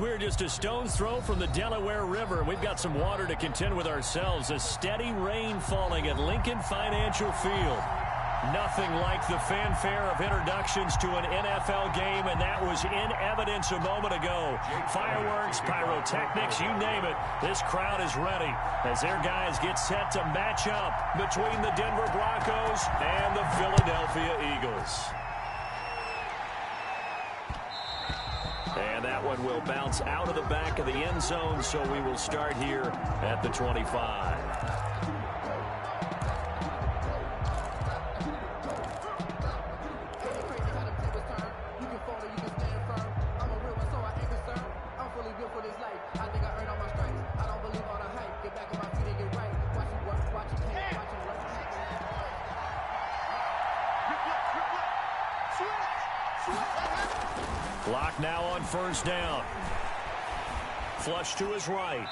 We're just a stone's throw from the Delaware River. We've got some water to contend with ourselves. A steady rain falling at Lincoln Financial Field. Nothing like the fanfare of introductions to an NFL game, and that was in evidence a moment ago. Fireworks, pyrotechnics, you name it. This crowd is ready as their guys get set to match up between the Denver Broncos and the Philadelphia Eagles. And that one will bounce out of the back of the end zone, so we will start here at the 25. Clock now on first down. Flush to his right.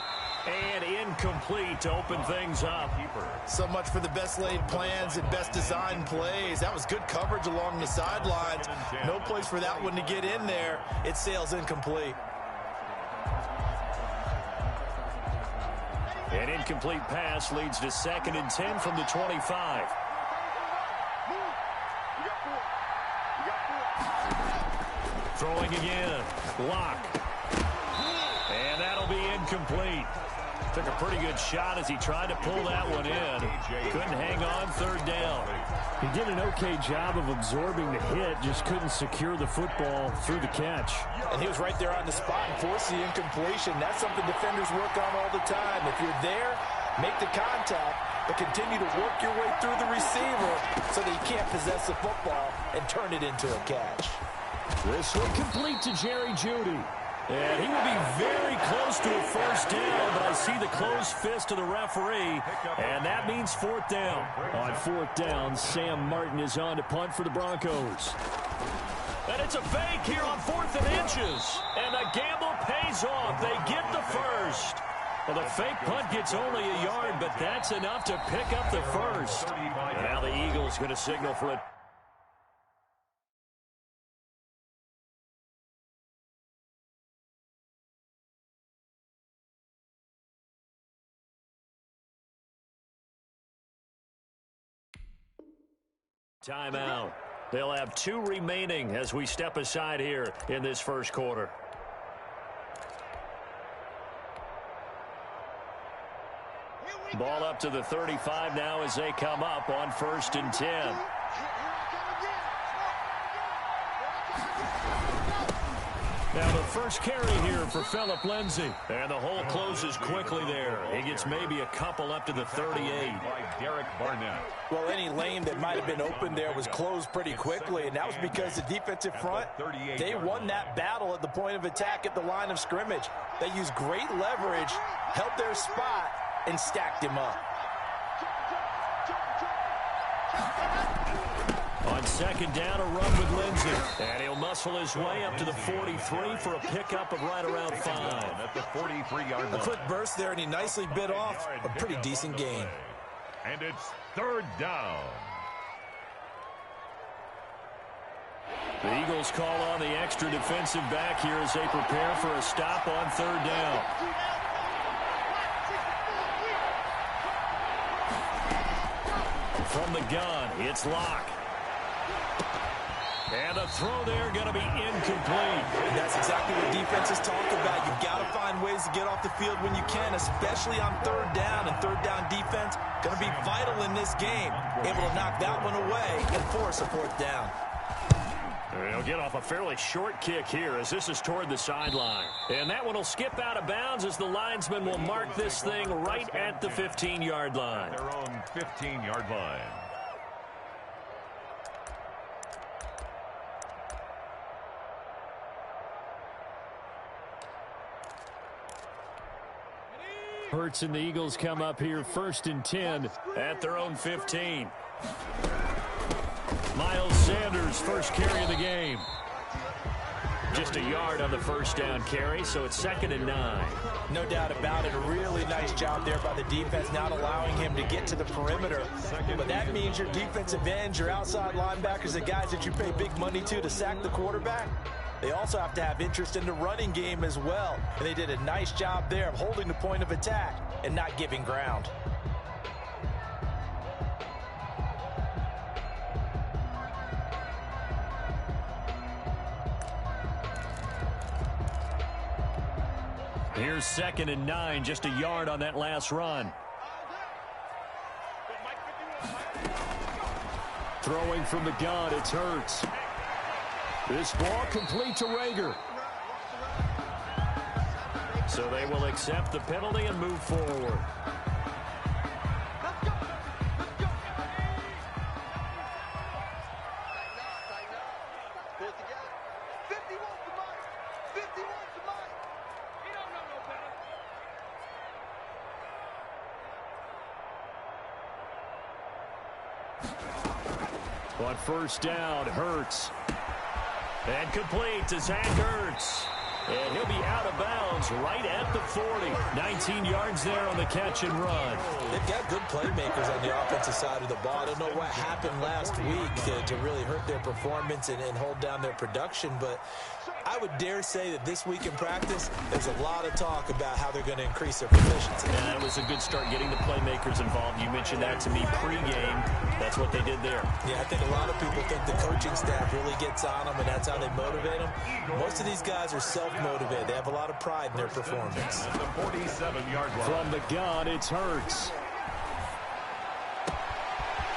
And incomplete to open things up. So much for the best laid plans and best designed plays. That was good coverage along the sidelines. No place for that one to get in there. It sails incomplete. An incomplete pass leads to 2nd and 10 from the 25. Throwing again. Lock. And that'll be incomplete. Took a pretty good shot as he tried to pull that one in. Couldn't hang on 3rd down. He did an okay job of absorbing the hit, just couldn't secure the football through the catch. And he was right there on the spot and forced the incompletion. That's something defenders work on all the time. If you're there, make the contact, but continue to work your way through the receiver so that you can't possess the football and turn it into a catch. This one complete to Jerry Jeudy. And he will be very close to a first down, but I see the closed fist of the referee, and that means 4th down. On 4th down, Sam Martin is on to punt for the Broncos. And it's a fake here on 4th and inches. And the gamble pays off. They get the first. Well, the fake punt gets only a yard, but that's enough to pick up the first. And now the Eagles going to signal for it. Timeout. They'll have 2 remaining as we step aside here in this first quarter. Ball up to the 35 now as they come up on 1st and 10. Now the first carry here for Phillip Lindsay. And the hole closes quickly there. He gets maybe a couple up to the 38. Well, any lane that might have been open there was closed pretty quickly, and that was because the defensive front, they won that battle at the point of attack at the line of scrimmage. They used great leverage, held their spot, and stacked him up. On 2nd down, a run with Lindsay. And he'll muscle his way up to the 43 for a pickup of right around 5. At the 43-yard line. A quick burst there, and he nicely bit off a pretty decent gain. And it's 3rd down. The Eagles call on the extra defensive back here as they prepare for a stop on 3rd down. From the gun, it's Locke. And the throw there going to be incomplete. And that's exactly what defenses talk about. You've got to find ways to get off the field when you can, especially on 3rd down. And 3rd down defense going to be vital in this game. Able to knock that one away and force a 4th down. He'll get off a fairly short kick here as this is toward the sideline. And that one will skip out of bounds as the linesman will mark this thing right at the 15-yard line. Their own 15-yard line. Hurts and the Eagles come up here 1st and 10 at their own 15. Miles Sanders, first carry of the game. Just a yard on the first down carry, so it's 2nd and 9. No doubt about it. A really nice job there by the defense, not allowing him to get to the perimeter. But that means your defensive ends, your outside linebackers, the guys that you pay big money to sack the quarterback, They also have to have interest in the running game as well. And they did a nice job there of holding the point of attack and not giving ground. Here's 2nd and 9, just a yard on that last run. Throwing from the gun, it's Hurts. This ball complete to Rager. So they will accept the penalty and move forward. On first down, Hurts. And complete to Zach Ertz. And he'll be out of bounds right at the 40. 19 yards there on the catch and run. They've got good playmakers on the offensive side of the ball. I don't know what happened last week to really hurt their performance and hold down their production, but I would dare say that this week in practice, there's a lot of talk about how they're going to increase their proficiency. Yeah, it was a good start getting the playmakers involved. You mentioned that to me pregame. That's what they did there. Yeah, I think a lot of people think the coaching staff really gets on them, and that's how they motivate them. Most of these guys are self-motivated. They have a lot of pride in their performance. At the 47-yard line. From the gun, it's Hurts.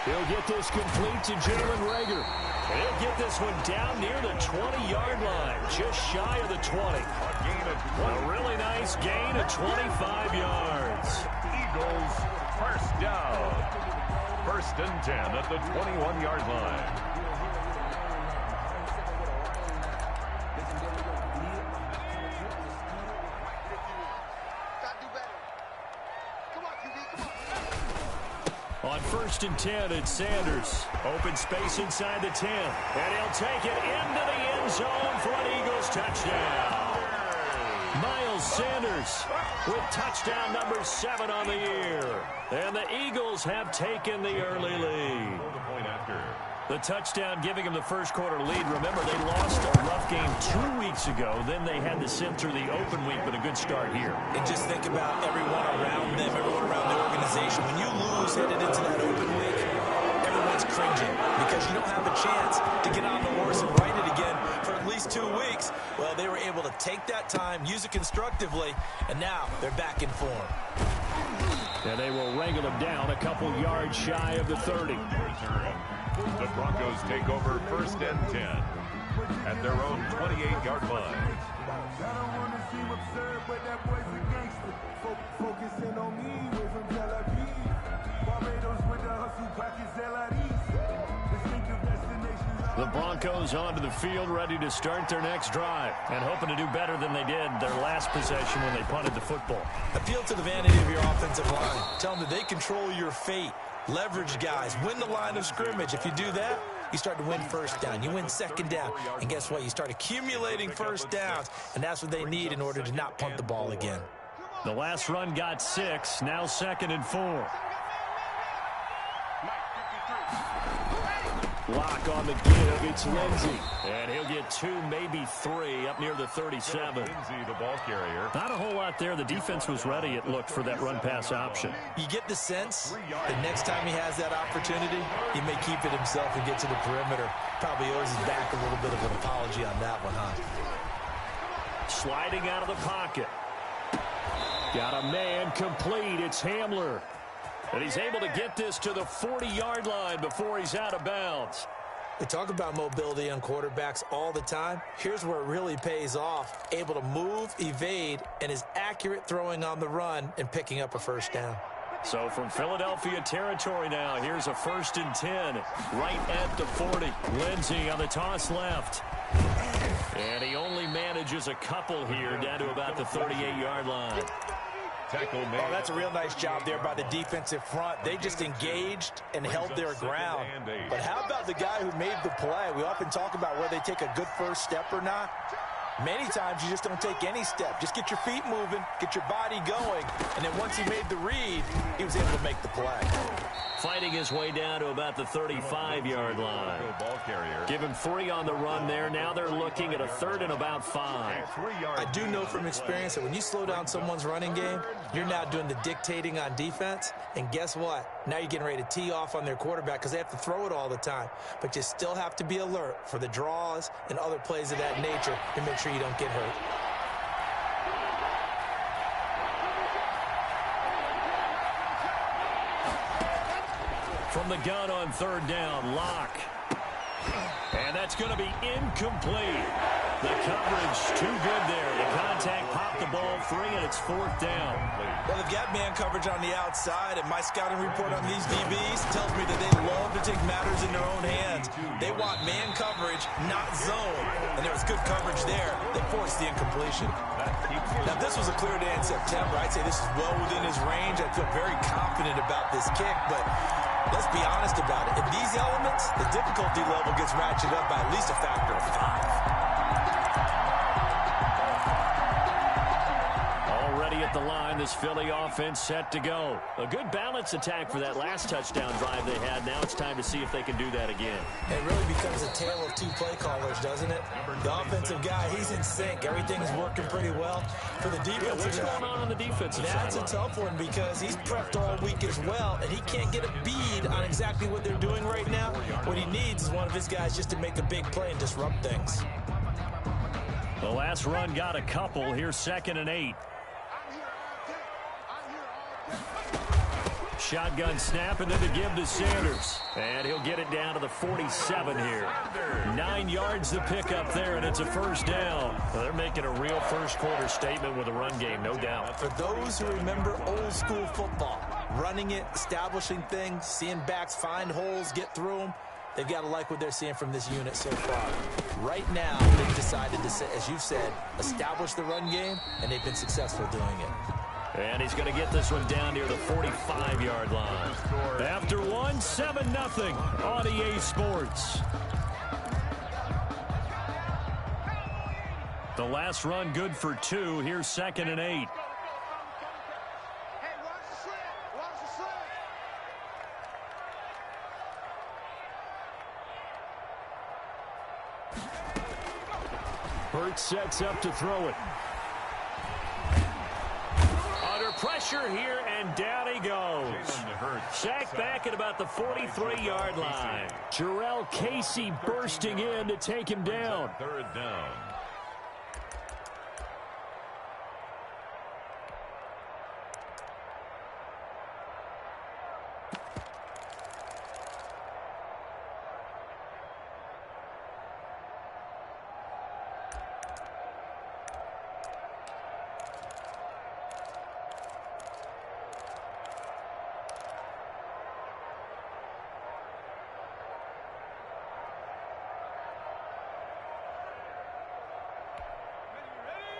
He'll get this complete to Jalen Rager. He'll get this one down near the 20-yard line, just shy of the 20. A really nice gain of 25 yards. Eagles first down. 1st and 10 at the 21-yard line. On 1st and 10, it's Sanders. Open space inside the 10. And he'll take it into the end zone for an Eagles touchdown. Miles Sanders with touchdown number 7 on the year. And the Eagles have taken the early lead. The touchdown giving them the first quarter lead. Remember, they lost a rough game 2 weeks ago. Then they had to sit through the open week, but a good start here. And just think about everyone around them, everyone around the organization. When you lose headed into that open week, everyone's cringing because you don't have a chance to get on the horse and ride it again for at least 2 weeks. Well, they were able to take that time, use it constructively, and now they're back in form. And they will wrangle them down a couple yards shy of the 30. The Broncos take over 1st and 10 at their own 28-yard line. The Broncos onto the field, ready to start their next drive, and hoping to do better than they did their last possession when they punted the football. Appeal to the vanity of your offensive line. Tell them that they control your fate. Leverage guys. Win the line of scrimmage. If you do that, you start to win first down. You win second down. And guess what? You start accumulating first downs. And that's what they need in order to not punt the ball again. The last run got 6. Now 2nd and 4. Lock on the give. It's Lindsey. And he'll get 2, maybe 3 up near the 37. Lindsey, the ball carrier. Not a whole lot there. The defense was ready, it looked, for that run-pass option. You get the sense that next time he has that opportunity, he may keep it himself and get to the perimeter. Probably owes his back a little bit of an apology on that one, huh? Sliding out of the pocket. Got a man complete. It's Hamler. And he's able to get this to the 40-yard line before he's out of bounds. We talk about mobility on quarterbacks all the time. Here's where it really pays off. Able to move, evade, and is accurate throwing on the run and picking up a first down. So from Philadelphia territory now, here's a 1st and 10 right at the 40. Lindsey on the toss left. And he only manages a couple here down to about the 38-yard line. Oh, that's a real nice job there by the defensive front. They just engaged and held their ground. But how about the guy who made the play? We often talk about whether they take a good first step or not. Many times you just don't take any step. Just get your feet moving, get your body going, and then once he made the read, he was able to make the play. fighting his way down to about the 35-yard line. Give him 3 on the run there. Now they're looking at a 3rd and about 5. I do know from experience that when you slow down someone's running game, you're now doing the dictating on defense. And guess what? Now you're getting ready to tee off on their quarterback because they have to throw it all the time. But you still have to be alert for the draws and other plays of that nature to make sure you don't get hurt. From the gun on 3rd down, Locke. And that's going to be incomplete. The coverage too good there. The contact popped the ball free, and it's 4th down. Well, they've got man coverage on the outside, and my scouting report on these DBs tells me that they love to take matters in their own hands. They want man coverage, not zone. And there was good coverage there that forced the incompletion. Now, this was a clear day in September. I'd say this is well within his range. I feel very confident about this kick, but let's be honest about it. In these elements, the difficulty level gets ratcheted up by at least a factor of 5. Already at the line, this Philly offense set to go. A good balance attack for that last touchdown drive they had. Now it's time to see if they can do that again. It really becomes a tale of 2 play callers, doesn't it? The offensive guy, he's in sync. Everything's working pretty well. For the defensive guy, what's going on the defensive side? That's a tough one because he's prepped all week as well, and he can't get a bead on exactly what they're doing right now. What he needs is one of his guys just to make a big play and disrupt things. The last run got a couple. Here's 2nd and 8. Shotgun snap, and then to give to Sanders. And he'll get it down to the 47 here. 9 yards the pickup there, and it's a 1st down. Well, they're making a real first-quarter statement with a run game, no doubt. For those who remember old-school football, running it, establishing things, seeing backs find holes, get through them, they've got to like what they're seeing from this unit so far. Right now, they've decided to, as you said, establish the run game, and they've been successful doing it. And he's going to get this one down near the 45-yard line. After 1, 7-0 on EA Sports. The last run good for 2. Here's 2nd and 8. Hurts sets up to throw it. Pressure here, and down he goes. Sacked back at about the 43-yard line. Jarrell Casey bursting in to take him down. 3rd down.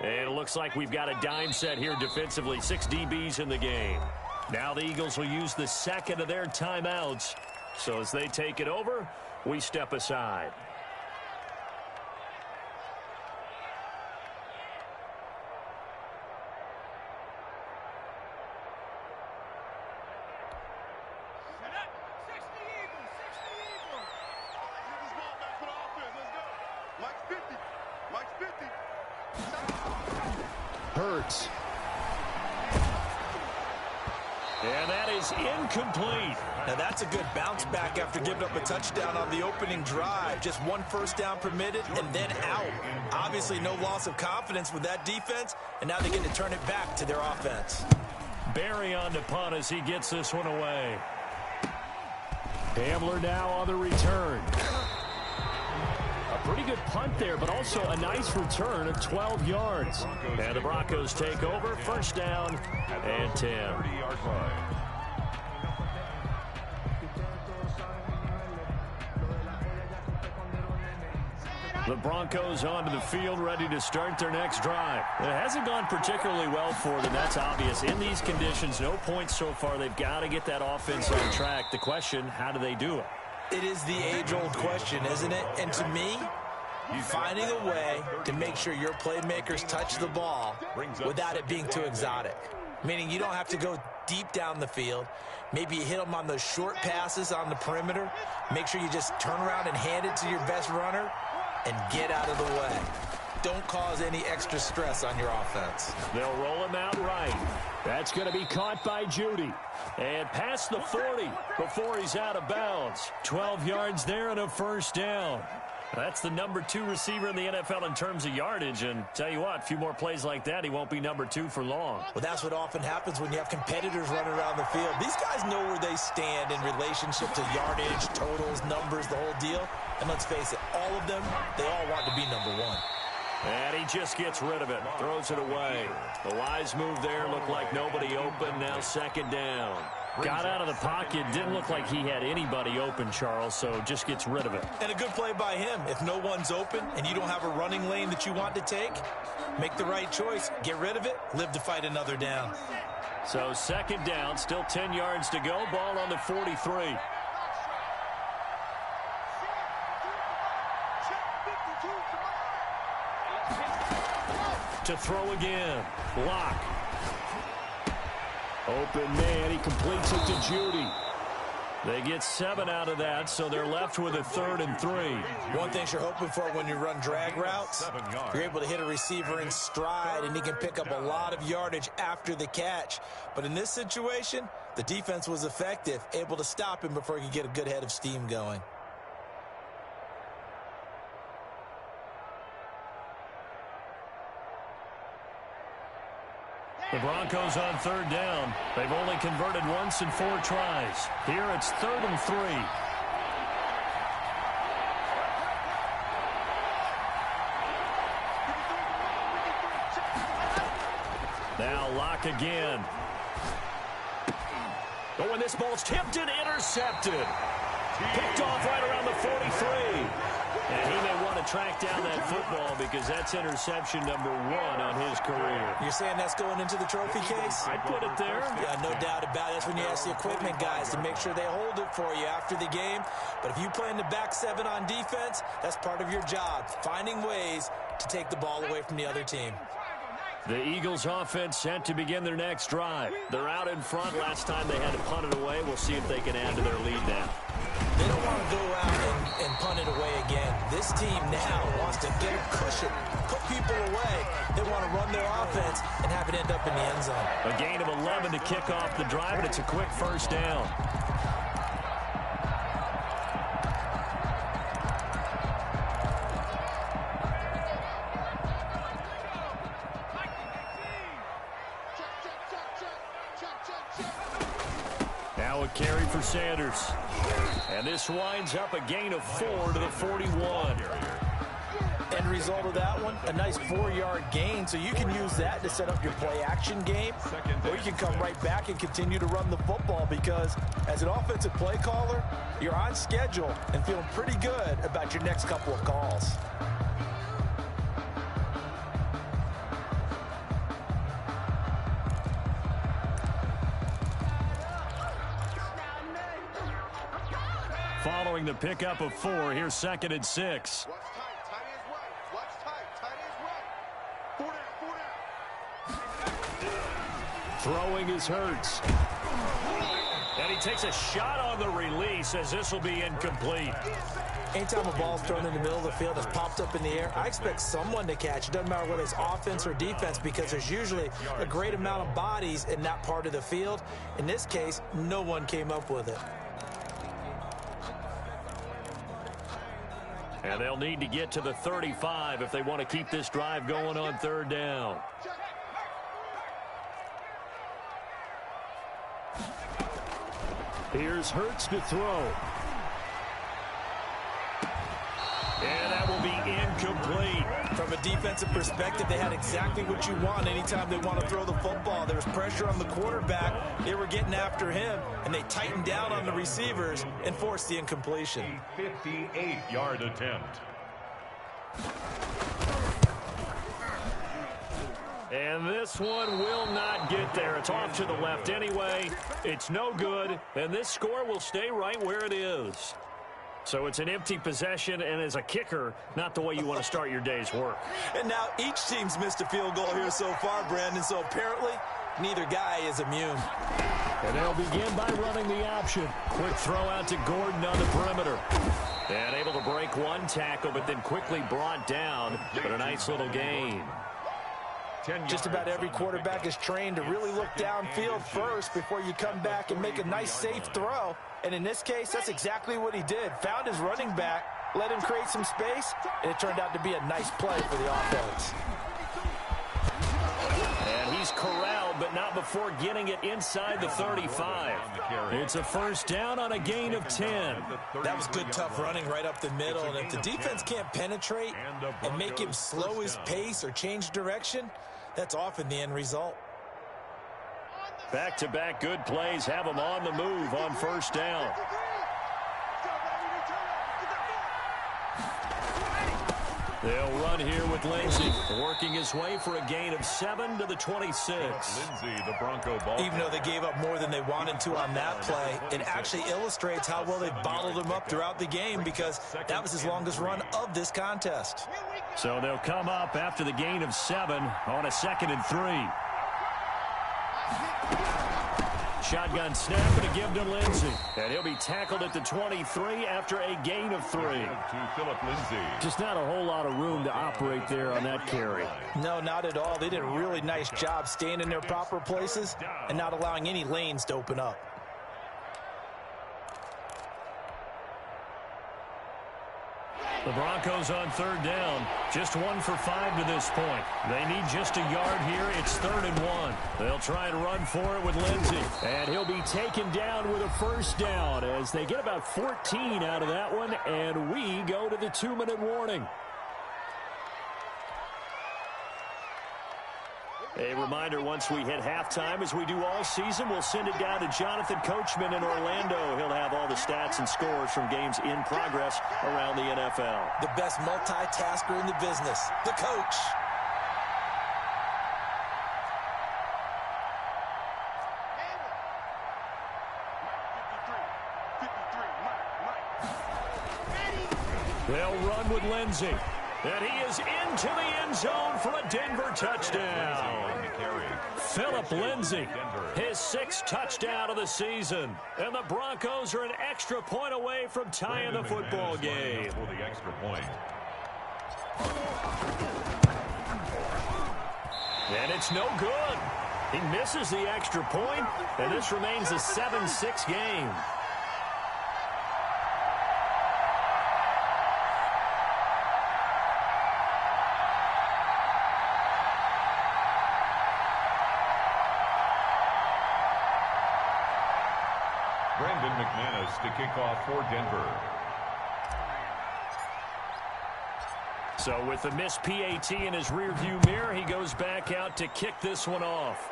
And it looks like we've got a dime set here defensively. 6 DBs in the game. Now the Eagles will use the 2nd of their timeouts. So as they take it over, we step aside. Hurts. And that is incomplete. Now that's a good bounce back after giving up a touchdown on the opening drive. Just 1 first down permitted and then out. Obviously no loss of confidence with that defense, and now they get to turn it back to their offense. Barry on to punt as he gets this one away. Hamler now on the return. A pretty good punt there, but also a nice return of 12 yards. And the Broncos take over, 1st down and 10. 30-yard line. The Broncos onto the field, ready to start their next drive. It hasn't gone particularly well for them, that's obvious. In these conditions, no points so far. They've got to get that offense on track. The question, how do they do it? It is the age-old question, isn't it? And to me, finding a way to make sure your playmakers touch the ball without it being too exotic. Meaning you don't have to go deep down the field. Maybe you hit them on those short passes on the perimeter. Make sure you just turn around and hand it to your best runner and get out of the way. Don't cause any extra stress on your offense. They'll roll him out right. That's going to be caught by Judy. And past the 40 before he's out of bounds. 12 yards there and a first down. That's the number 2 receiver in the NFL in terms of yardage. And tell you what, a few more plays like that, he won't be number 2 for long. Well, that's what often happens when you have competitors running around the field. These guys know where they stand in relationship to yardage, totals, numbers, the whole deal. And let's face it, all of them, they all want to be number 1. And he just gets rid of it, throws it away. The wise move there, looked like nobody open, now second down. Got out of the pocket, didn't look like he had anybody open, Charles, so just gets rid of it. And a good play by him. If no one's open and you don't have a running lane that you want to take, make the right choice. Get rid of it, live to fight another down. So second down, still 10 yards to go, ball on the 43. To throw again. Lock. Open man. He completes it to Judy. They get 7 out of that, so they're left with a 3rd and 3. One thing you're hoping for when you run drag routes, you're able to hit a receiver in stride, and he can pick up a lot of yardage after the catch. But in this situation, the defense was effective, able to stop him before he could get a good head of steam going. The Broncos on 3rd down. They've only converted once in 4 tries. Here it's 3rd and 3. Now Lock again. Oh, and this ball's tipped and intercepted. Picked off right around the 43. And he may want to track down that football because that's interception number 1 on his career. You're saying that's going into the trophy case? I'd put it there. Yeah, no doubt about it. That's when you ask the equipment guys to make sure they hold it for you after the game. But if you play in the back 7 on defense, that's part of your job, finding ways to take the ball away from the other team. The Eagles offense set to begin their next drive. They're out in front. Last time they had to punt it away. We'll see if they can add to their lead now. They don't want to go out and punt it away again. This team now wants to get a cushion, put people away. They want to run their offense and have it end up in the end zone. A gain of 11 to kick off the drive, and it's a quick first down. Now a carry for Sanders. And this winds up a gain of 4 to the 41. End result of that one, a nice 4-yard gain, so you can use that to set up your play-action game, or you can come right back and continue to run the football because as an offensive play caller, you're on schedule and feeling pretty good about your next couple of calls. Following the pickup of 4, here's 2nd and 6. Throwing is Hurts. And he takes a shot on the release as this will be incomplete. Anytime a ball's thrown in the middle of the field, it's popped up in the air, I expect someone to catch. It doesn't matter whether it's offense or defense because there's usually a great amount of bodies in that part of the field. In this case, no one came up with it. And they'll need to get to the 35 if they want to keep this drive going on 3rd down. Here's Hurts to throw. And that will be incomplete. From a defensive perspective, they had exactly what you want anytime they want to throw the football. There was pressure on the quarterback. They were getting after him, and they tightened down on the receivers and forced the incompletion. A 58-yard attempt. And this one will not get there. It's off to the left anyway. It's no good, and this score will stay right where it is. So it's an empty possession, and as a kicker, not the way you want to start your day's work. And now each team's missed a field goal here so far, Brandon, so apparently neither guy is immune. And they'll begin by running the option. Quick throw out to Gordon on the perimeter. And able to break one tackle, but then quickly brought down. But a nice little gain. Just about every quarterback is trained to really look downfield first before you come back and make a nice, safe throw. And in this case, that's exactly what he did. Found his running back, let him create some space, and it turned out to be a nice play for the offense. And he's corralled, but not before getting it inside the 35. It's a first down on a gain of 10. That was good, tough running right up the middle. And if the defense can't penetrate and make him slow his pace or change direction, that's often the end result. Back-to-back good plays have him on the move on first down. They'll run here with Lindsey, working his way for a gain of 7 to the 26. Lindsey, the Bronco ball. Even though they gave up more than they wanted to on that play, it actually illustrates how well they bottled him up throughout the game, because that was his longest run of this contest. So they'll come up after the gain of 7 on a 2nd and 3. Shotgun snap and a give to Lindsey. And he'll be tackled at the 23 after a gain of 3. To Philip Lindsey. Just not a whole lot of room to operate there on that carry. No, not at all. They did a really nice job staying in their proper places and not allowing any lanes to open up. The Broncos on 3rd down. Just 1 for 5 to this point. They need just a yard here. It's 3rd and 1. They'll try and run for it with Lindsey. And he'll be taken down with a first down as they get about 14 out of that one. And we go to the 2-minute warning. A reminder, once we hit halftime, as we do all season, we'll send it down to Jonathan Coachman in Orlando. He'll have all the stats and scores from games in progress around the NFL. The best multitasker in the business, the coach. They'll run with Lindsey. And he is into the end zone for a Denver touchdown. Philip Lindsey, his 6th touchdown of the season. And the Broncos are an extra point away from tying the football game. For the extra point. And it's no good. He misses the extra point, and this remains a 7-6 game. To kick off for Denver. So with the missed PAT in his rearview mirror, he goes back out to kick this one off.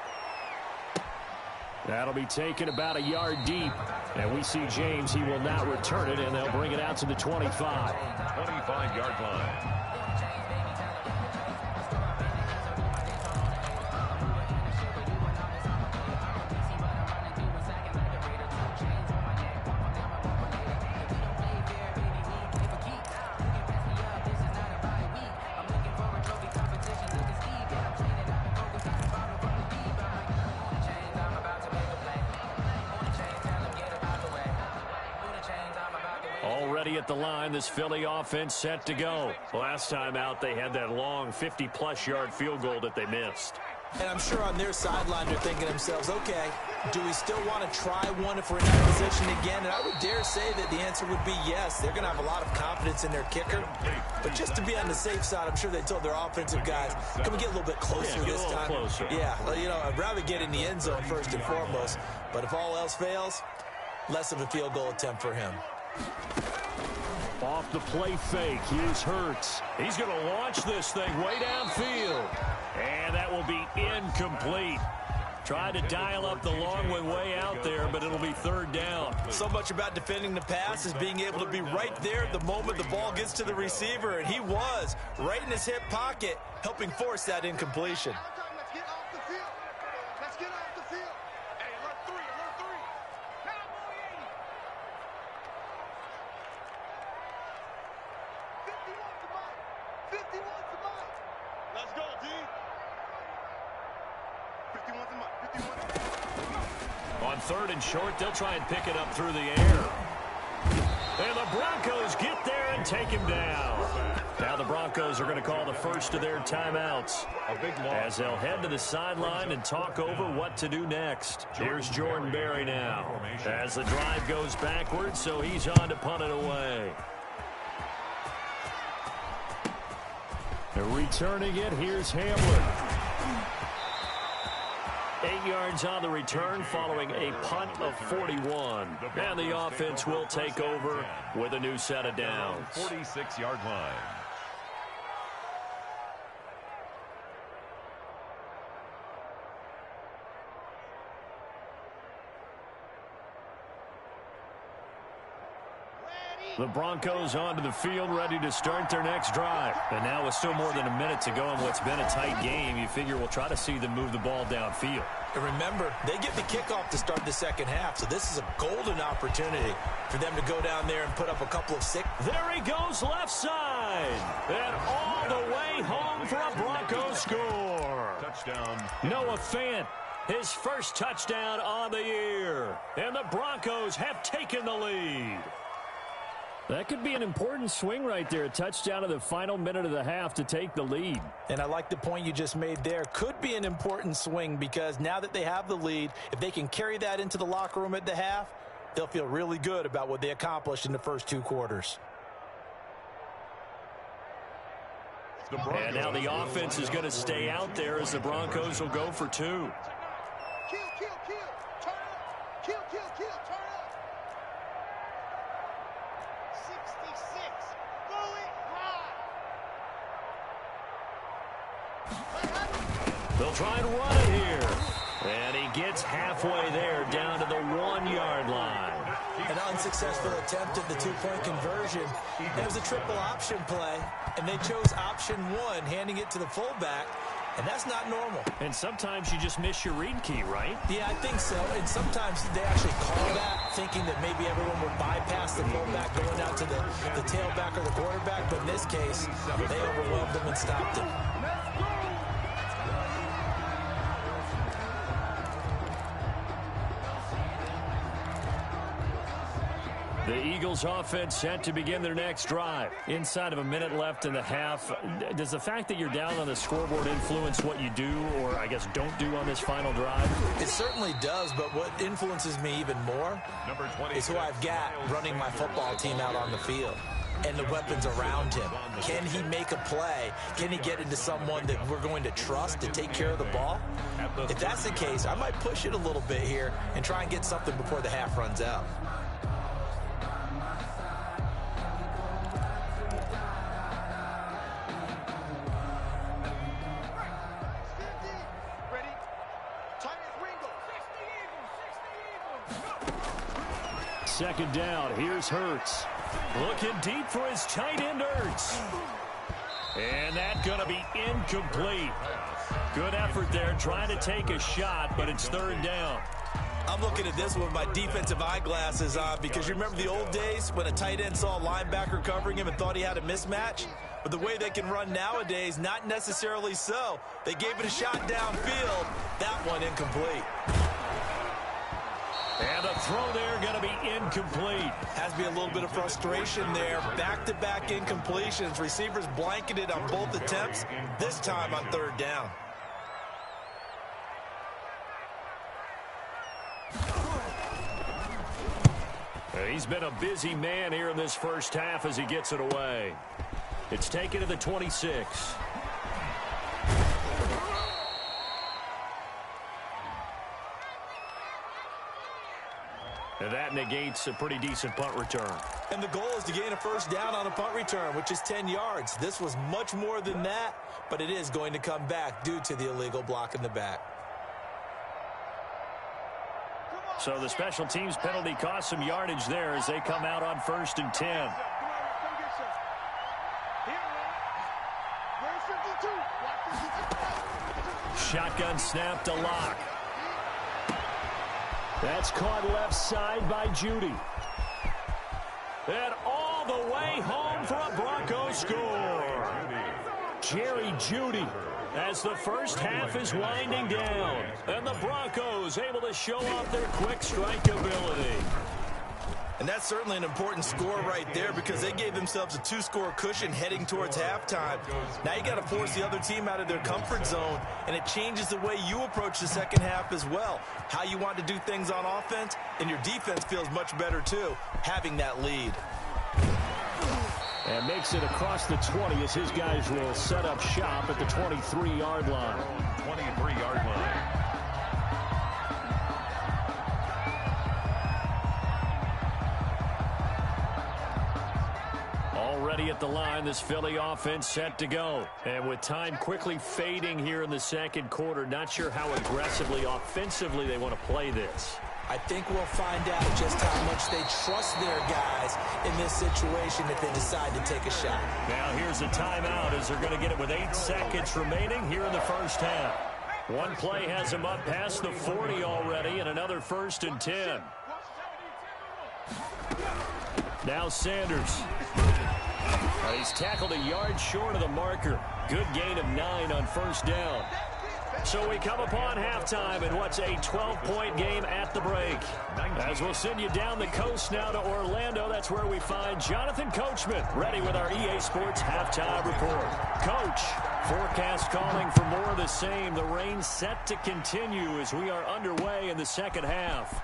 That'll be taken about a yard deep. And we see James, he will not return it, and they'll bring it out to the 25. 25-yard line. At the line, this Philly offense set to go. Last time out, they had that long 50-plus yard field goal that they missed. And I'm sure on their sideline they're thinking to themselves, okay, do we still want to try one if we're in that position again? And I would dare say that the answer would be yes. They're going to have a lot of confidence in their kicker. But just to be on the safe side, I'm sure they told their offensive guys, can we get a little bit closer this time? Closer. Yeah, well, you know, I'd rather get in the end zone first and foremost. But if all else fails, less of a field goal attempt for him. Off the play fake, here's Hurts. He's going to launch this thing way downfield. And that will be incomplete. Tried to dial up the long one way out there, but it'll be 3rd down. So much about defending the pass is being able to be right there the moment the ball gets to the receiver. And he was right in his hip pocket, helping force that incompletion. Let's go, D. On 3rd and short, they'll try and pick it up through the air. And the Broncos get there and take him down. Now the Broncos are going to call the first of their timeouts as they'll head to the sideline and talk over what to do next. Here's Jordan Berry now as the drive goes backwards, so he's on to punt it away. Returning it, here's Hamlin. 8 yards on the return following a punt of 41. And the offense will take over with a new set of downs. 46-yard line. The Broncos onto the field, ready to start their next drive. And now with still more than a minute to go in what's been a tight game, you figure we'll try to see them move the ball downfield. And remember, they get the kickoff to start the second half, so this is a golden opportunity for them to go down there and put up a couple of six. There he goes left side. And all the way home for a Broncos score. Touchdown. Noah Fant, his first touchdown on the year. And the Broncos have taken the lead. That could be an important swing right there. A touchdown in the final minute of the half to take the lead. And I like the point you just made there. Could be an important swing because now that they have the lead, if they can carry that into the locker room at the half, they'll feel really good about what they accomplished in the first 2 quarters. And now the offense is going to stay out there as the Broncos will go for 2. Kill, kill, kill. Turn up. Kill, kill, kill. Turn up. 66. Go it live. They'll try and run it here. And he gets halfway there down to the 1-yard line. An unsuccessful attempt at the 2-point conversion. It was a triple option play, and they chose option 1, handing it to the fullback, and that's not normal. And sometimes you just miss your read key, right? Yeah, I think so. And sometimes they actually call that, thinking that maybe everyone would bypass the fullback going out to the tailback or the quarterback, but in this case, they overwhelmed him and stopped him. The Eagles offense set to begin their next drive. Inside of a minute left in the half, does the fact that you're down on the scoreboard influence what you do or, I guess, don't do on this final drive? It certainly does, but what influences me even more is who I've got running my football team out on the field and the weapons around him. Can he make a play? Can he get into someone that we're going to trust to take care of the ball? If that's the case, I might push it a little bit here and try and get something before the half runs out. Second down, here's Hurts. Looking deep for his tight end, Hurts. And that's going to be incomplete. Good effort there, trying to take a shot, but it's 3rd down. I'm looking at this with my defensive eyeglasses on because you remember the old days when a tight end saw a linebacker covering him and thought he had a mismatch? But the way they can run nowadays, not necessarily so. They gave it a shot downfield. That one incomplete. And the throw there going to be incomplete. Has to be a little bit of frustration there. Back-to-back incompletions. Receivers blanketed on both attempts, this time on 3rd down. He's been a busy man here in this first half as he gets it away. It's taken to the 26. And that negates a pretty decent punt return. And the goal is to gain a first down on a punt return, which is 10 yards. This was much more than that, but it is going to come back due to the illegal block in the back. So the special teams penalty cost some yardage there as they come out on 1st and 10. Shotgun snap to Locke. That's caught left side by Judy. And all the way home for a Broncos score. Jerry Judy as the first half is winding down. And the Broncos able to show off their quick strike ability. And that's certainly an important score right there because they gave themselves a 2-score cushion heading towards halftime. Now you got to force the other team out of their comfort zone, and it changes the way you approach the second half as well. How you want to do things on offense, and your defense feels much better too, having that lead. And makes it across the 20 as his guys will set up shop at the 23-yard line. 23-yard line. Already at the line, this Philly offense set to go. And with time quickly fading here in the second quarter, not sure how aggressively, offensively they want to play this. I think we'll find out just how much they trust their guys in this situation if they decide to take a shot. Now here's a timeout as they're going to get it with 8 seconds remaining here in the first half. One play has them up past the 40 already, and another 1st and 10. Now Sanders. He's tackled a yard short of the marker. Good gain of 9 on 1st down. So we come upon halftime in what's a 12-point game at the break. As we'll send you down the coast now to Orlando, that's where we find Jonathan Coachman, ready with our EA Sports halftime report. Coach, forecast calling for more of the same. The rain set to continue as we are underway in the second half.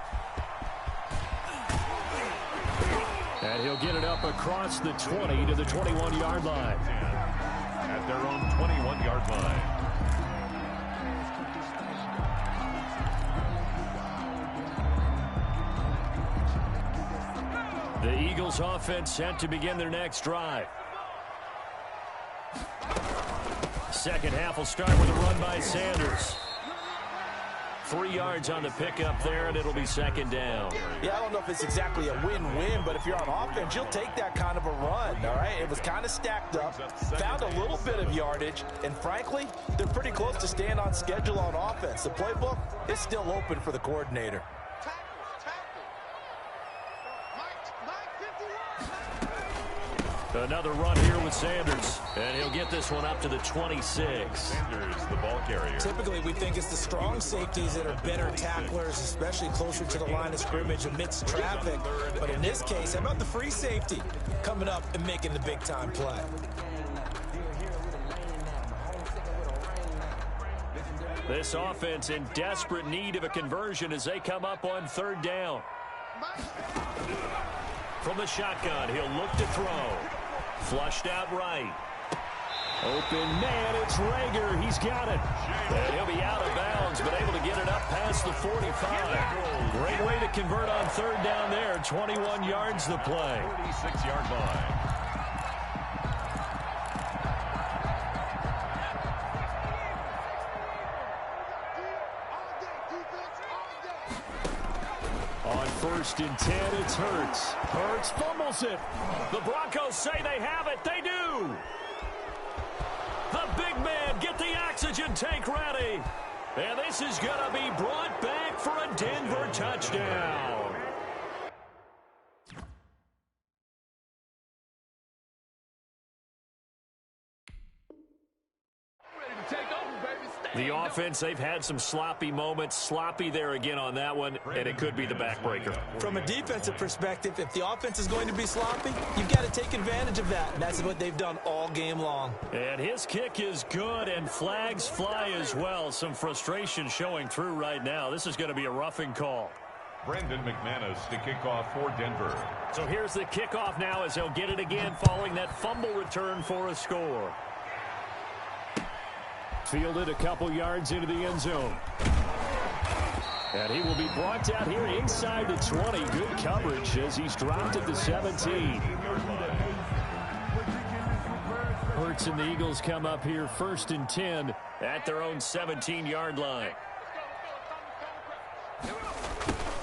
And he'll get it up across the 20 to the 21-yard line. At their own 21-yard line. The Eagles offense set to begin their next drive. Second half will start with a run by Sanders. 3 yards on the pickup there, and it'll be 2nd down. Yeah, I don't know if it's exactly a win-win, but if you're on offense, you'll take that kind of a run, all right? It was kind of stacked up, found a little bit of yardage, and frankly, they're pretty close to staying on schedule on offense. The playbook is still open for the coordinator. Another run here with Sanders, and he'll get this one up to the 26. Sanders, the ball carrier. Typically, we think it's the strong safeties that are better tacklers, especially closer to the line of scrimmage amidst traffic. But in this case, how about the free safety coming up and making the big-time play? This offense in desperate need of a conversion as they come up on 3rd down. From the shotgun, he'll look to throw. Flushed out right. Open man, it's Rager. He's got it. And he'll be out of bounds, but able to get it up past the 45. Great way to convert on 3rd down there. 21 yards the play. 46-yard line. On 1st and 10, it's Hurts. Hurts fumbles it. The Broncos say they have it. They do. The big man, get the oxygen tank ready. And this is going to be brought back for a Denver touchdown. The offense, they've had some sloppy moments. Sloppy there again on that one, and it could be the backbreaker. From a defensive perspective, if the offense is going to be sloppy, you've got to take advantage of that. And that's what they've done all game long. And his kick is good, and flags fly as well. Some frustration showing through right now. This is going to be a roughing call. Brandon McManus to kick off for Denver. So here's the kickoff now as they'll get it again following that fumble return for a score. Fielded a couple yards into the end zone. And he will be brought down here inside the 20. Good coverage as he's dropped at the 17. Hurts and the Eagles come up here 1st and 10 at their own 17-yard line.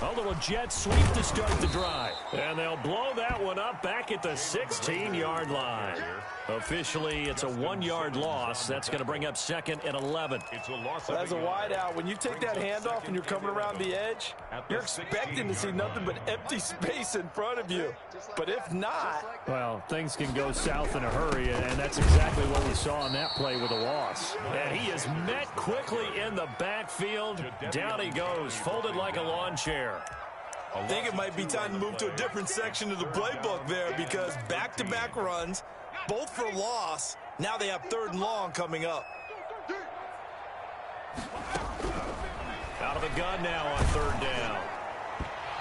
A little jet sweep to start the drive. And they'll blow that one up back at the 16-yard line. Officially, it's a 1-yard loss. That's going to bring up 2nd and 11. Well, as a wideout, when you take that handoff and you're coming around the edge, you're expecting to see nothing but empty space in front of you. But if not... Well, things can go south in a hurry, and that's exactly what we saw on that play with a loss. And he is met quickly in the backfield. Down he goes, folded like a lawn chair. I think it might be time to move to a different section of the playbook there, because back-to-back runs, both for loss. Now they have 3rd and long coming up. Out of the gun now on 3rd down.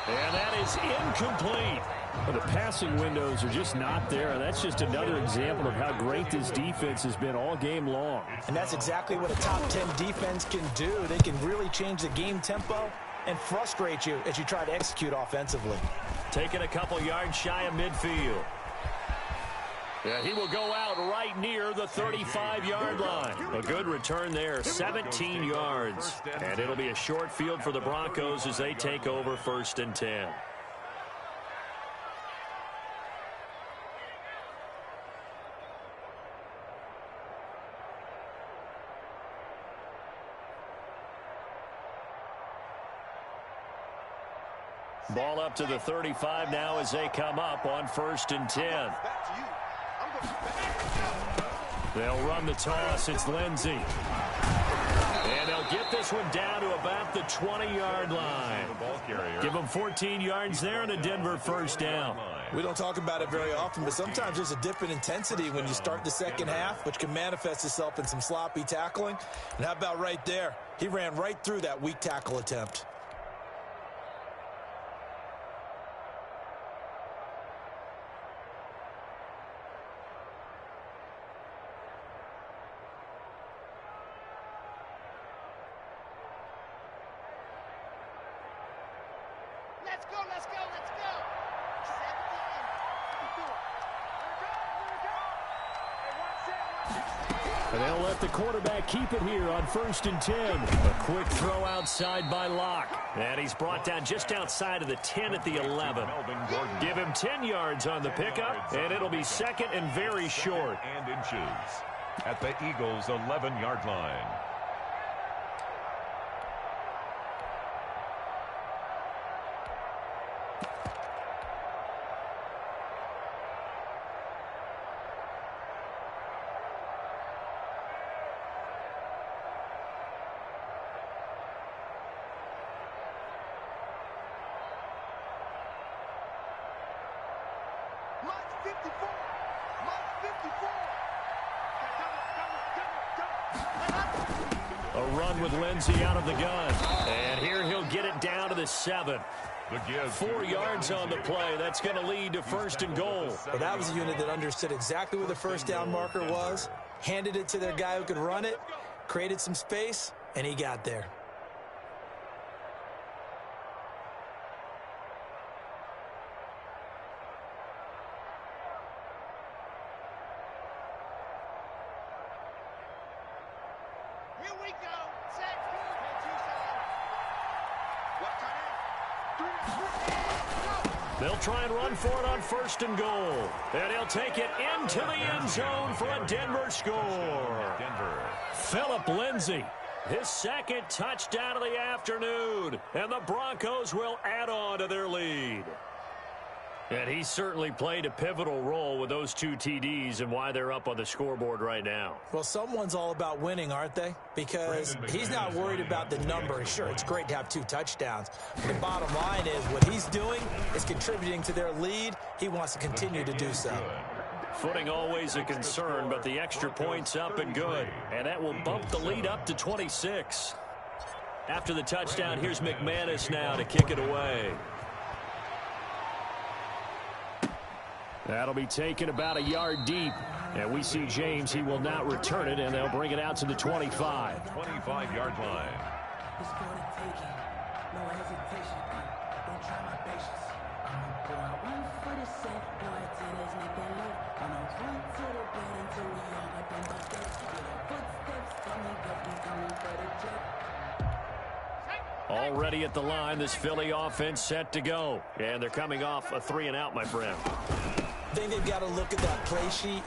And that is incomplete. Well, the passing windows are just not there. That's just another example of how great this defense has been all game long. And that's exactly what a top 10 defense can do. They can really change the game tempo and frustrate you as you try to execute offensively. Taking a couple yards shy of midfield. Yeah, he will go out right near the 35-yard line. A good return there, 17 yards. And it'll be a short field for the Broncos as they take over 1st and 10. Ball up to the 35 now as they come up on 1st and 10. They'll run the toss. It's Lindsey. And they'll get this one down to about the 20-yard line. Give them 14 yards there and a Denver 1st down. We don't talk about it very often, but sometimes there's a dip in intensity when you start the second half, which can manifest itself in some sloppy tackling. And how about right there? He ran right through that weak tackle attempt. Let's go. And they'll let the quarterback keep it here on 1st and 10. A quick throw outside by Locke. And he's brought down just outside of the 10 at the 11. Give him 10 yards on the pickup, and it'll be 2nd and very short. And inches at the Eagles' 11-yard line. A run with Lindsey out of the gun. And here he'll get it down to the 7. 4 yards on the play. That's going to lead to 1st and goal. Well, that was a unit that understood exactly where the 1st down marker was, handed it to their guy who could run it, created some space, and he got there. Here we go. Set. They'll try and run for it on 1st and goal. And he'll take it into the end zone for a Denver score. Phillip Lindsay, his 2nd touchdown of the afternoon. And the Broncos will add on to their lead. And he certainly played a pivotal role with those 2 TDs and why they're up on the scoreboard right now. Well, someone's all about winning, aren't they? Because he's not worried about the number. Sure, it's great to have 2 touchdowns. But the bottom line is what he's doing is contributing to their lead. He wants to continue to do so. Footing always a concern, but the extra point's up and good. And that will bump the lead up to 26. After the touchdown, here's McManus now to kick it away. That'll be taken about a yard deep. And we see James. He will not return it, and they'll bring it out to the 25. 25-yard line. Already at the line, this Philly offense set to go. And they're coming off a 3-and-out, my friend. I think they've got to look at that play sheet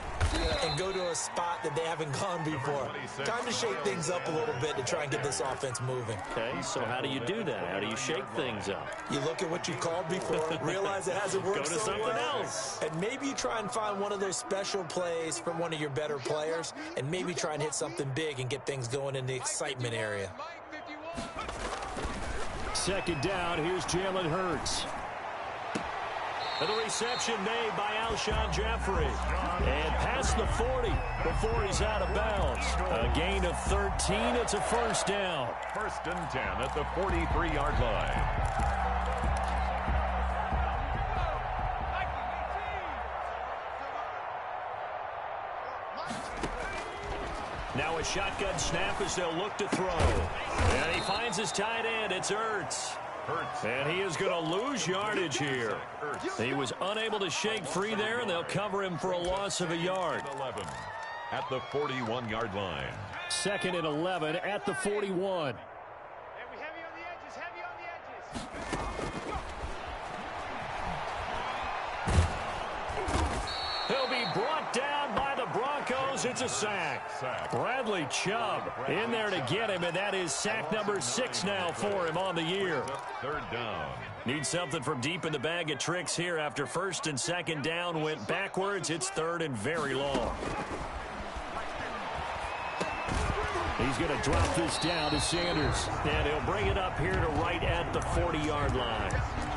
and go to a spot that they haven't gone before. Time to shake things up a little bit to try and get this offense moving. Okay, so how do you do that? How do you shake things up? You look at what you called before, realize it hasn't worked Go to so something well, else. and maybe you try and find one of those special plays from one of your better players, and maybe try and hit something big and get things going in the excitement area. Second down, here's Jalen Hurts. And the reception made by Alshon Jeffrey. And past the 40 before he's out of bounds. A gain of 13. It's a first down. 1st and 10 at the 43-yard line. Now a shotgun snap as they'll look to throw. And he finds his tight end. It's Ertz. And he is going to lose yardage here. He was unable to shake free there, and they'll cover him for a loss of a yard. 11 at the 41-yard line. 2nd and 11 at the 41. He'll be brought down by the Broncos. It's a sack. Bradley Chubb in there to get him, and that is sack number 6 now for him on the year. 3rd down. Need something from deep in the bag of tricks here. After 1st and 2nd down went backwards, it's 3rd and very long. He's going to drop this down to Sanders. And he'll bring it up here to right at the 40-yard line.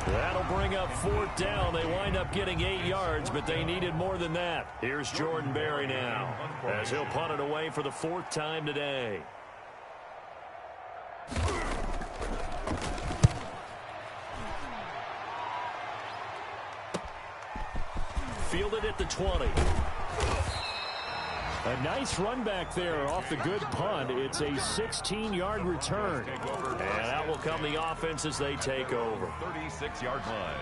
That'll bring up 4th down. They wind up getting 8 yards, but they needed more than that. Here's Jordan Berry now, as he'll punt it away for the 4th time today. Fielded at the 20. A nice run back there off the good punt. It's a 16-yard return. And out will come the offense as they take over. 36-yard line.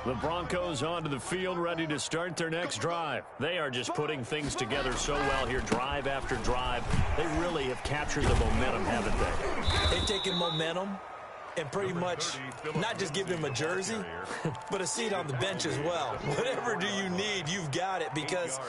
The Broncos onto the field, ready to start their next drive. They are just putting things together so well here, drive after drive. They really have captured the momentum, haven't they? They've taken momentum and pretty much not just give them a jersey, but a seat on the bench as well. Whatever do you need, you've got it, because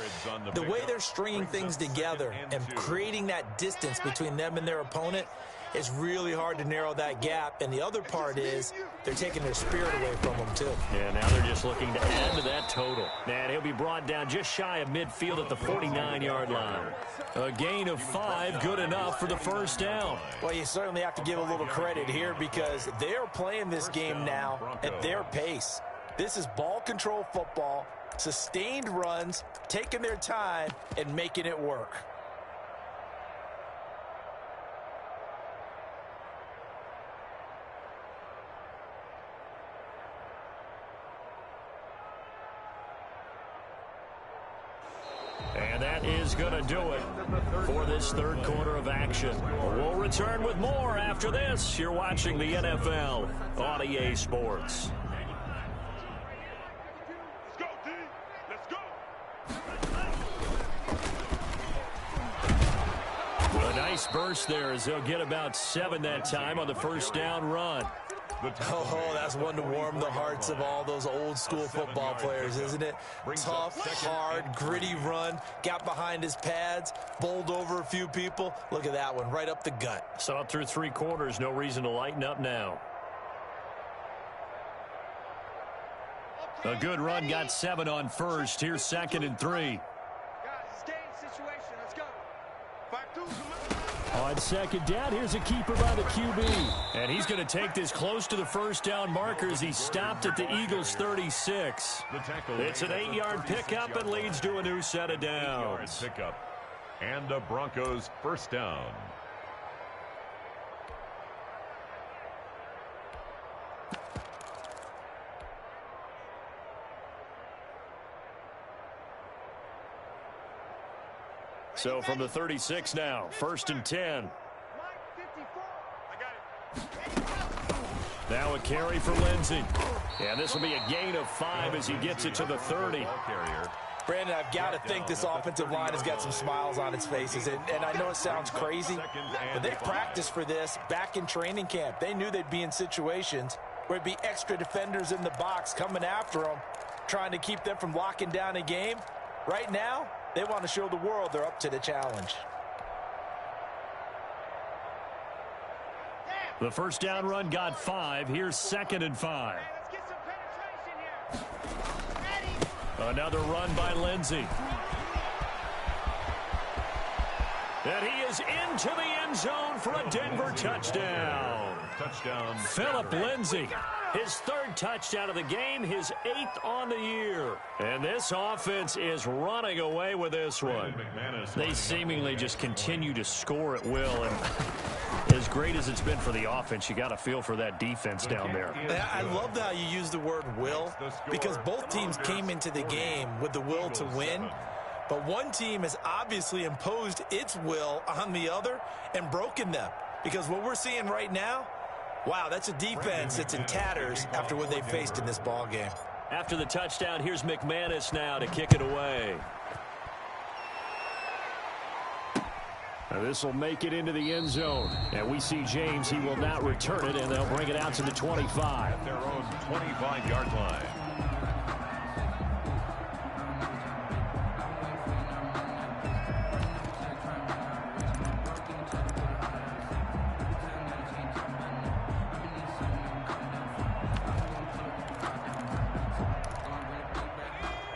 the way they're stringing things together and creating that distance between them and their opponent, it's really hard to narrow that gap. And the other part is they're taking their spirit away from them, too. Yeah, now they're just looking to add to that total. And he'll be brought down just shy of midfield at the 49-yard line. A gain of 5, good enough for the first down. Well, you certainly have to give a little credit here, because they're playing this game now at their pace. This is ball control football, sustained runs, taking their time, and making it work. And that is going to do it for this 3rd quarter of action. We'll return with more after this. You're watching the NFL on EA Sports. Let's go, D. Let's go. A nice burst there as they'll get about 7 that time on the first down run. Oh, that's one to warm the hearts of all those old school football players, isn't it? Tough, hard, gritty run, got behind his pads, bowled over a few people. Look at that one, right up the gut. Saw it through 3 quarters, no reason to lighten up now. A good run, got 7 on first. Here's 2nd and 3. Guys, it's game situation. Let's go. 5-2. On 2nd down, here's a keeper by the QB. And he's going to take this close to the first down marker as he stopped at the Eagles' 36. It's an 8-yard pickup and leads to a new set of downs. Pickup. And the Broncos' first down. So from the 36 now, 1st and 10. Now a carry for Lindsey. And this will be a gain of 5 as he gets it to the 30. Carrier Brandon, I've got to think this offensive line has got some smiles on its faces. And I know it sounds crazy, but they practiced for this back in training camp. They knew they'd be in situations where it'd be extra defenders in the box coming after them, trying to keep them from locking down a game. Right now, they want to show the world they're up to the challenge. The first down run got 5. Here's 2nd and 5. Another run by Lindsey. And he is into the end zone for a Denver touchdown. Touchdown. Phillip Lindsey, his 3rd touchdown of the game, his 8th on the year. And this offense is running away with this one. They seemingly just continue to score at will. And as great as it's been for the offense, you got a feel for that defense down there. I love how you use the word will, because both teams came into the game with the will to win. But one team has obviously imposed its will on the other and broken them. Because what we're seeing right now, wow, that's a defense that's in tatters after what they faced in this ball game. After the touchdown, here's McManus now to kick it away. Now this will make it into the end zone. And we see James. He will not return it, and they'll bring it out to the 25. Their own 25-yard line.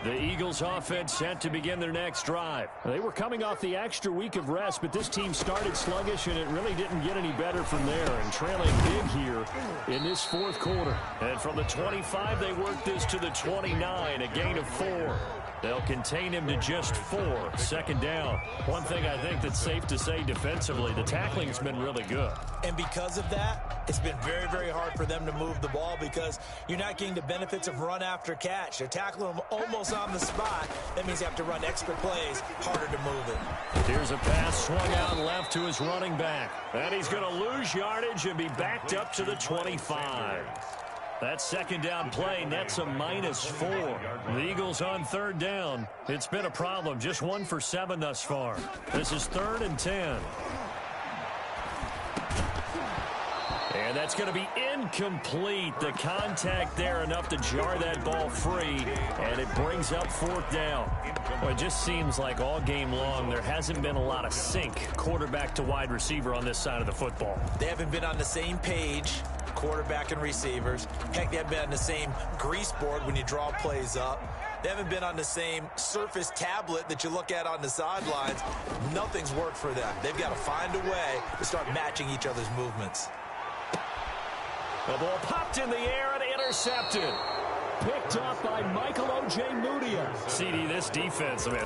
The Eagles offense set to begin their next drive. They were coming off the extra week of rest, but this team started sluggish, and it really didn't get any better from there, and trailing big here in this 4th quarter. And from the 25, they work this to the 29, a gain of 4. They'll contain him to just 4. 2nd down. One thing I think that's safe to say defensively, the tackling's been really good. And because of that, it's been very, very hard for them to move the ball because you're not getting the benefits of run after catch. They're tackling them almost on the spot. That means you have to run extra plays, harder to move it. Here's a pass swung out left to his running back. And he's going to lose yardage and be backed up to the 25. That 2nd down play nets a -4. The Eagles on 3rd down. It's been a problem. Just 1 for 7 thus far. This is 3rd and 10. And that's going to be incomplete. The contact there enough to jar that ball free, and it brings up 4th down. Well, it just seems like all game long there hasn't been a lot of sync quarterback to wide receiver on this side of the football. They haven't been on the same page, quarterback and receivers. Heck, they haven't been on the same grease board when you draw plays up. They haven't been on the same surface tablet that you look at on the sidelines. Nothing's worked for them. They've got to find a way to start matching each other's movements. The ball popped in the air and intercepted. Picked up by Michael O.J. Mudia. CD, this defense, man,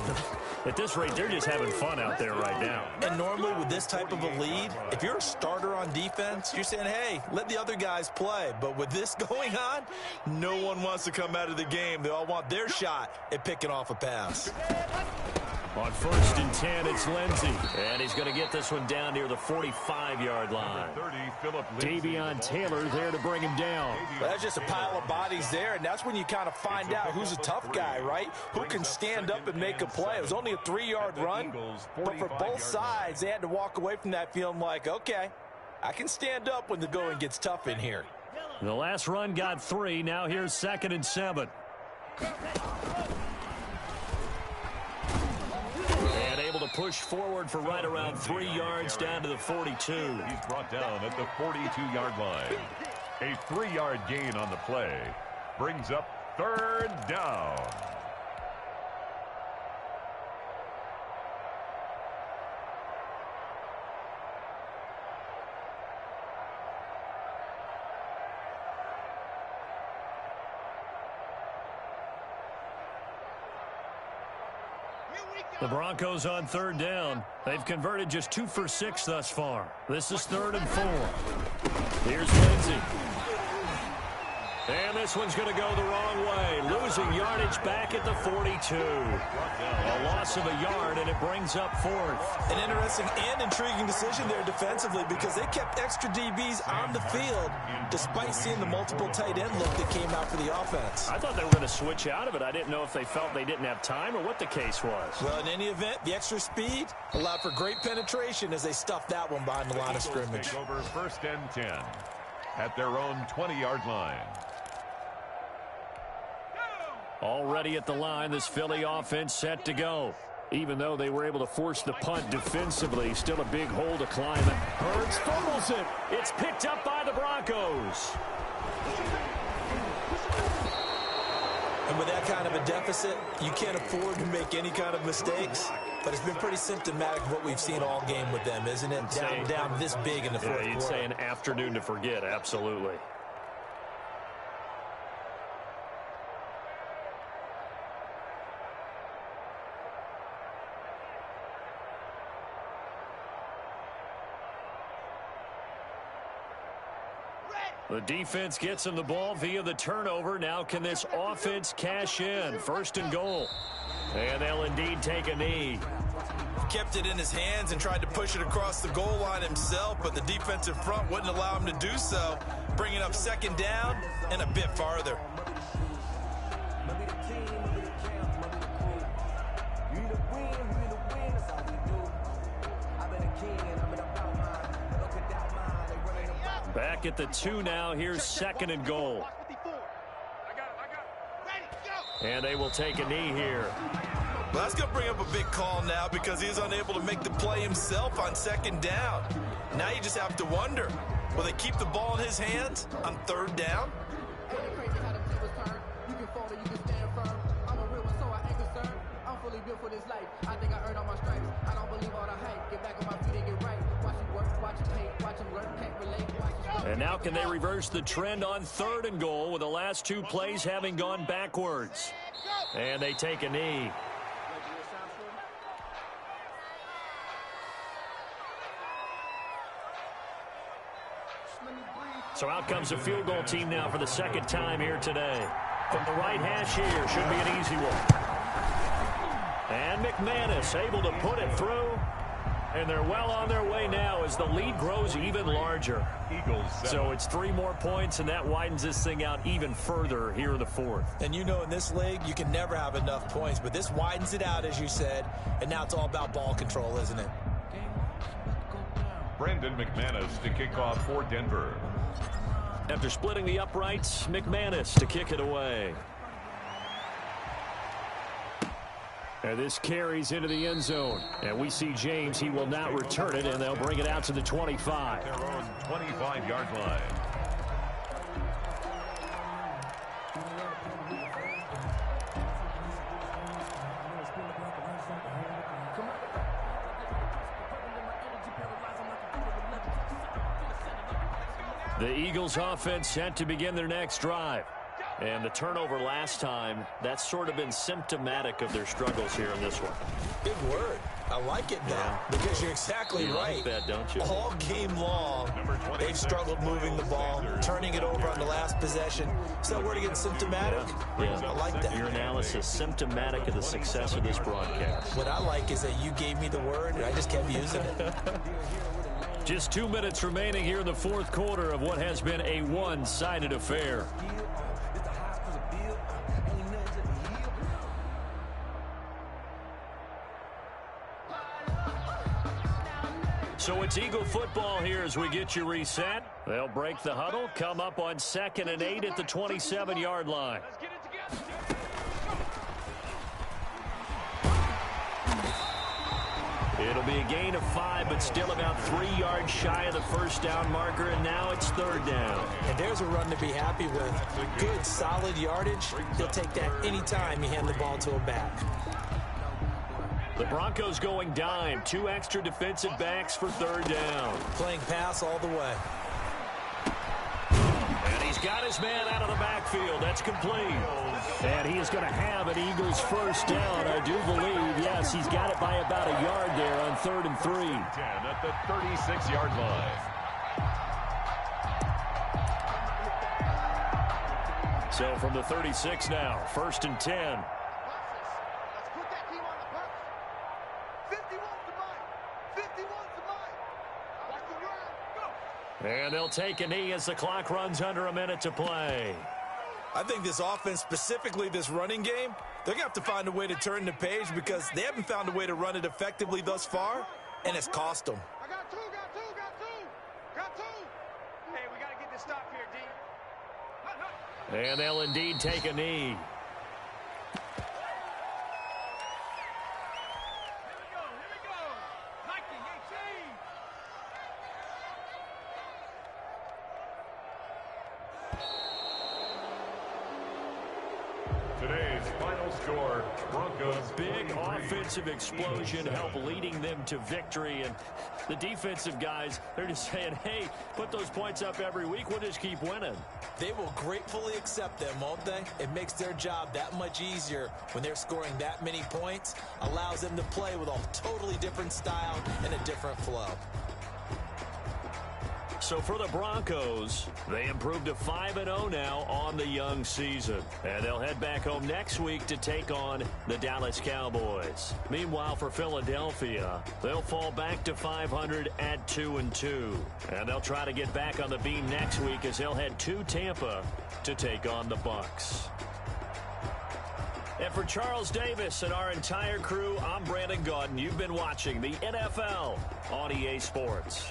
at this rate, they're just having fun out there right now. And normally with this type of a lead, if you're a starter on defense, you're saying, hey, let the other guys play. But with this going on, no one wants to come out of the game. They all want their shot at picking off a pass. On 1st and 10, it's Lindsey. And he's going to get this one down near the 45-yard line. Davion Taylor there to bring him down. Well, that's just a pile of bodies there, and that's when you kind of find out who's a tough guy, right? Who can stand up and make a play. It was only a 3-yard run, but for both sides, they had to walk away from that feeling like, okay, I can stand up when the going gets tough in here. The last run got 3. Now here's 2nd and 7. To push forward for right around 3 yards down to the 42. He's brought down at the 42-yard line. A 3-yard gain on the play brings up 3rd down. The Broncos on 3rd down. They've converted just 2 for 6 thus far. This is 3rd and 4. Here's Lindsey. And this one's going to go the wrong way. Losing yardage back at the 42. A loss of a yard, and it brings up fourth. An interesting and intriguing decision there defensively because they kept extra DBs on the field despite seeing the multiple tight end look that came out for the offense. I thought they were going to switch out of it. I didn't know if they felt they didn't have time or what the case was. Well, in any event, the extra speed allowed for great penetration as they stuffed that one behind the line of scrimmage. Take over 1st and 10 at their own 20-yard line. Already at the line, this Philly offense set to go. Even though they were able to force the punt defensively, still a big hole to climb. Hurts fumbles it. It's picked up by the Broncos. And with that kind of a deficit, you can't afford to make any kind of mistakes. But it's been pretty symptomatic of what we've seen all game with them, isn't it? Down this big in the fourth quarter. You'd say an afternoon to forget, absolutely. The defense gets him the ball via the turnover. Now can this offense cash in? 1st and goal. And they'll indeed take a knee. Kept it in his hands and tried to push it across the goal line himself, but the defensive front wouldn't allow him to do so, bringing up 2nd down and a bit farther. Back at the 2 now. Here's 2nd and goal. And they will take a knee here. Well, that's going to bring up a big call now because he's unable to make the play himself on 2nd down. Now you just have to wonder, will they keep the ball in his hands on 3rd down? And now can they reverse the trend on 3rd and goal with the last 2 plays having gone backwards? And they take a knee. So out comes a field goal team now for the 2nd time here today. From the right hash here, should be an easy one. And McManus able to put it through. And they're well on their way now as the lead grows even larger. Eagles. So it's 3 more points, and that widens this thing out even further here in the 4th. And you know in this league, you can never have enough points, but this widens it out, as you said, and now it's all about ball control, isn't it? Brandon McManus to kick off for Denver. After splitting the uprights, McManus to kick it away. And this carries into the end zone. And we see James. He will not return it, and they'll bring it out to the 25. Their own 25-yard line. The Eagles offense set to begin their next drive. And the turnover last time, that's sort of been symptomatic of their struggles here in this one. Big word. I like it now because you're exactly right. Like that, don't you? All game long, they've struggled moving the ball, turning it over on the last possession. Is that word again, symptomatic? Yeah. I like that. Your analysis, symptomatic of the success of this broadcast. What I like is that you gave me the word, and I just kept using it. Just 2 minutes remaining here in the 4th quarter of what has been a one-sided affair. So it's Eagle football here as we get you reset. They'll break the huddle, come up on 2nd and 8 at the 27-yard line. It'll be a gain of 5, but still about 3 yards shy of the 1st down marker, and now it's 3rd down. And there's a run to be happy with. Good, solid yardage. He'll take that anytime you hand the ball to a back. The Broncos going dime. 2 extra defensive backs for 3rd down. Playing pass all the way. And he's got his man out of the backfield. That's complete. And he is going to have an Eagles 1st down, I do believe. Yes, he's got it by about a yard there on 3rd and 3. 10 at the 36-yard line. So from the 36 now, 1st and 10. Let's put that team on the bus. 51's the mine. 51's the mine. Watch the run. Go. And they'll take a knee as the clock runs under a minute to play. I think this offense, specifically this running game, they're going to have to find a way to turn the page because they haven't found a way to run it effectively thus far, and it's cost them. I got two. Hey, we got to get this stop here, D. And they'll indeed take a knee. Today's final score, Broncos. Big 43, offensive explosion help leading them to victory. And the defensive guys, they're just saying, hey, put those points up every week. We'll just keep winning. They will gratefully accept them, won't they? It makes their job that much easier when they're scoring that many points. Allows them to play with a totally different style and a different flow. So for the Broncos, they improved to 5-0 now on the young season. And they'll head back home next week to take on the Dallas Cowboys. Meanwhile, for Philadelphia, they'll fall back to 500 at 2-2. And they'll try to get back on the beam next week as they'll head to Tampa to take on the Bucs. And for Charles Davis and our entire crew, I'm Brandon Gaudin. You've been watching the NFL on EA Sports.